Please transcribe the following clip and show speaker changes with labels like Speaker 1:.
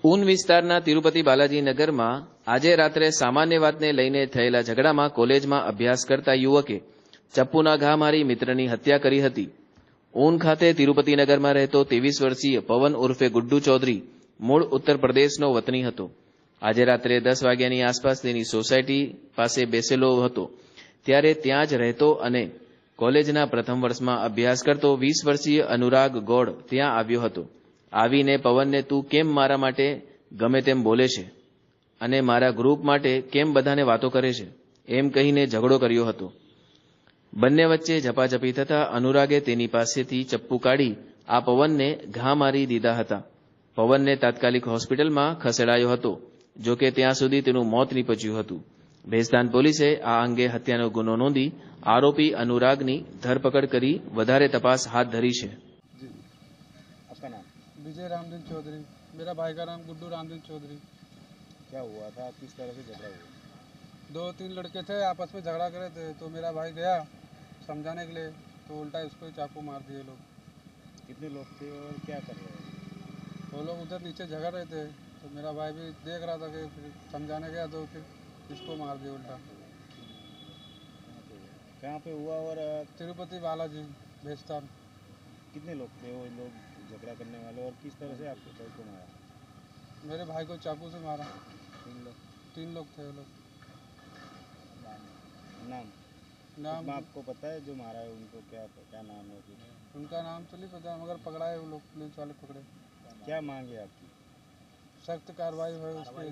Speaker 1: ઊન વિસ્તારના તિરુપતિ બાલાજી નગરમાં આજે રાત્રે સામાન્ય વાતને લઈને થયેલા ઝઘડામાં કોલેજમાં અભ્યાસ કરતા યુવકે ચપ્પુના ઘા મારી મિત્રની હત્યા કરી હતી. ઊન ખાતે તિરુપતિ નગરમાં રહેતો 23 વર્ષીય પવન ઉર્ફે ગુડ્ડુ ચૌધરી મૂળ ઉત્તર પ્રદેશનો વતની હતો. આજે રાત્રે 10 વાગ્યાની આસપાસ તેની સોસાયટી પાસે બેસેલો હતો ત્યારે ત્યાં જ રહેતો અને કોલેજના પ્રથમ વર્ષમાં અભ્યાસ કરતો 20 વર્ષીય અનુરાગ ગોડ ત્યાં આવ્યો હતો. આવીને પવનને તું કેમ મારા માટે ગમે તેમ બોલે છે અને મારા ગ્રુપ માટે કેમ બધાને વાતો કરે છે એમ કહીને ઝઘડો કર્યો હતો. બંને વચ્ચે ઝપાઝપી થતા અનુરાગે તેની પાસેથી ચપ્પુ કાઢી આ પવનને ઘા મારી દીધા હતા. પવનને તાત્કાલિક હોસ્પિટલમાં ખસેડાયો હતો. જોકે ત્યાં સુધી તેનું મોત નીપજ્યું હતું. ભેસ્તાન પોલીસે આ અંગે હત્યાનો ગુનો નોંધી આરોપી अनुरागनी धरपकड़ करी વધારે તપાસ હાથ ધરી છે.
Speaker 2: आपका नाम?
Speaker 3: विजय रामदीन चौधरी। मेरा भाई का नाम गुड्डू रामदीन चौधरी।
Speaker 2: क्या हुआ था, किस तरह से झगड़ा हुआ?
Speaker 3: 2-3 लड़के थे, आपस में झगड़ा करे थे, तो मेरा भाई गया समझाने के लिए, तो उल्टा उसको ही चाकू मार दिए लोग।
Speaker 2: कितने लोग थे और क्या कर रहे थे?
Speaker 3: वो लोग उधर नीचे झगड़ रहे थे, तो मेरा भाई भी देख रहा था कि फिर समझाने गया तो फिर इसको मार दिया उल्टा।
Speaker 2: कहाँ पे हुआ और
Speaker 3: तिरुपति बालाजी भेस्तान।
Speaker 2: कितने लोग थे वो लोग झगड़ा करने वाले और किस तरह से आपके भाई को मारा?
Speaker 3: मेरे भाई को चाकू से मारा।
Speaker 2: 3 लोग
Speaker 3: 3 लोग थे वो लोग।
Speaker 2: नाम?
Speaker 3: नाम
Speaker 2: आपको पता है जो मारा है उनको, क्या नाम है कुछ?
Speaker 3: उनका नाम तो नहीं पता, मगर पकड़ाए वो लोग, पुलिस वाले पकड़े।
Speaker 2: क्या मांगे आपकी?
Speaker 3: सख्त कार्रवाई हो उस पे।